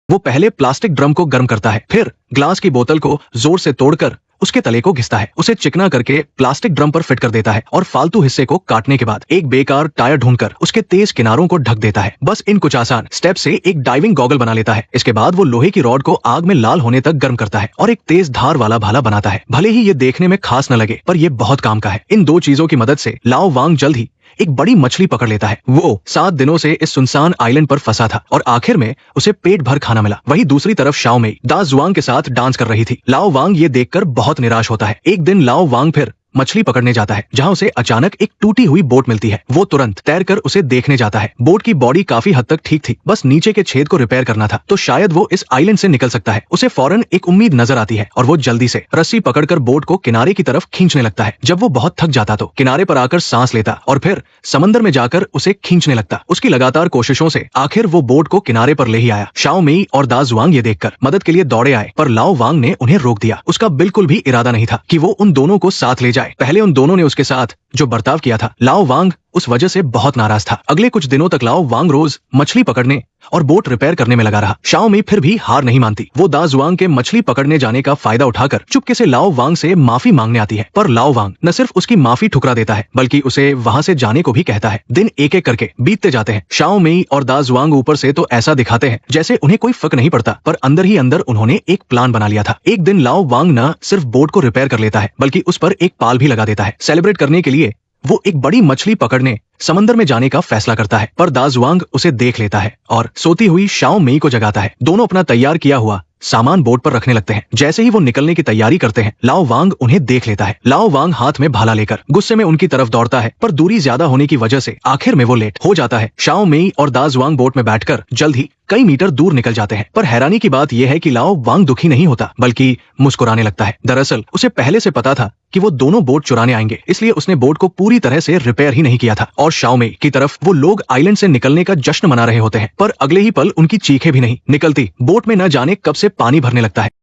वो पहले plastic drum को गर्म करता है, फिर ग्लास की बोतल को जोर से तोड़कर उसके तले को घिसता है, उसे चिकना करके प्लास्टिक ड्रम पर फिट कर देता है और फालतू हिस्से को काटने के बाद एक बेकार टायर ढूंढकर उसके तेज किनारों को ढक देता है। बस इन कुछ आसान स्टेप से एक डाइविंग गॉगल बना लेता है। इसके बाद वो लोहे की रॉड को आग में लाल होने तक गर्म करता है और एक तेज धार वाला भाला बनाता है। भले ही ये देखने में खास न लगे, पर ये बहुत काम का है। इन दो चीजों की मदद से लाओ वांग जल्द ही एक बड़ी मछली पकड़ लेता है। वो 7 दिनों से इस सुनसान आइलैंड पर फंसा था और आखिर में उसे पेट भर खाना मिला। वहीं दूसरी तरफ शाओ मेई दा जुआंग के साथ डांस कर रही थी। लाओ वांग ये देखकर बहुत निराश होता है। एक दिन लाओ वांग फिर मछली पकड़ने जाता है, जहां उसे अचानक एक टूटी हुई बोट मिलती है। वो तुरंत तैरकर उसे देखने जाता है। बोट की बॉडी काफी हद तक ठीक थी, बस नीचे के छेद को रिपेयर करना था, तो शायद वो इस आइलैंड से निकल सकता है। उसे फौरन एक उम्मीद नजर आती है और वो जल्दी से रस्सी पकड़कर बोट को किनारे की तरफ खींचने लगता है। जब वो बहुत थक जाता तो किनारे पर आकर सांस लेता और फिर समंदर में जाकर उसे खींचने लगता। उसकी लगातार कोशिशों से आखिर वो बोट को किनारे पर ले ही आया। शाओ मेई और दा जुआंग ये देखकर मदद के लिए दौड़े आए, पर लाओ वांग ने उन्हें रोक दिया। उसका बिल्कुल भी इरादा नहीं था कि वो उन दोनों को साथ ले जाए। पहले उन दोनों ने उसके साथ जो बर्ताव किया था, लाओ वांग उस वजह से बहुत नाराज था। अगले कुछ दिनों तक लाओ वांग रोज मछली पकड़ने और बोट रिपेयर करने में लगा रहा। शाओ मेई फिर भी हार नहीं मानती। वो दा जुआंग के मछली पकड़ने जाने का फायदा उठाकर चुपके से लाओ वांग से माफी मांगने आती है, पर लाओ वांग न सिर्फ उसकी माफी ठुकरा देता है, बल्कि उसे वहां से जाने को भी कहता है। दिन एक एक करके बीतते जाते हैं। शाओ मेई और दा जुआंग ऊपर से तो ऐसा दिखाते हैं जैसे उन्हें कोई फर्क नहीं पड़ता, पर अंदर ही अंदर उन्होंने एक प्लान बना लिया था। एक दिन लाओ वांग न सिर्फ बोट को रिपेयर कर लेता है, बल्कि उस पर एक पाल भी लगा देता है। सेलिब्रेट करने के लिए वो एक बड़ी मछली पकड़ने समंदर में जाने का फैसला करता है, पर दा जुआंग उसे देख लेता है और सोती हुई शाओ मेई को जगाता है। दोनों अपना तैयार किया हुआ सामान बोट पर रखने लगते हैं। जैसे ही वो निकलने की तैयारी करते हैं, लाओ वांग उन्हें देख लेता है। लाओ वांग हाथ में भाला लेकर गुस्से में उनकी तरफ दौड़ता है, पर दूरी ज्यादा होने की वजह से आखिर में वो लेट हो जाता है। शाओ मेई और दा जुआंग बोट में बैठकर जल्द ही कई मीटर दूर निकल जाते हैं, पर हैरानी की बात यह है कि लाओ वांग दुखी नहीं होता, बल्कि मुस्कुराने लगता है। दरअसल उसे पहले से पता था कि वो दोनों बोट चुराने आएंगे, इसलिए उसने बोट को पूरी तरह से रिपेयर ही नहीं किया था। और शाओ मेई की तरफ वो लोग आइलैंड से निकलने का जश्न मना रहे होते हैं, पर अगले ही पल उनकी चीखें भी नहीं निकलती। बोट में न जाने कब से पानी भरने लगता है।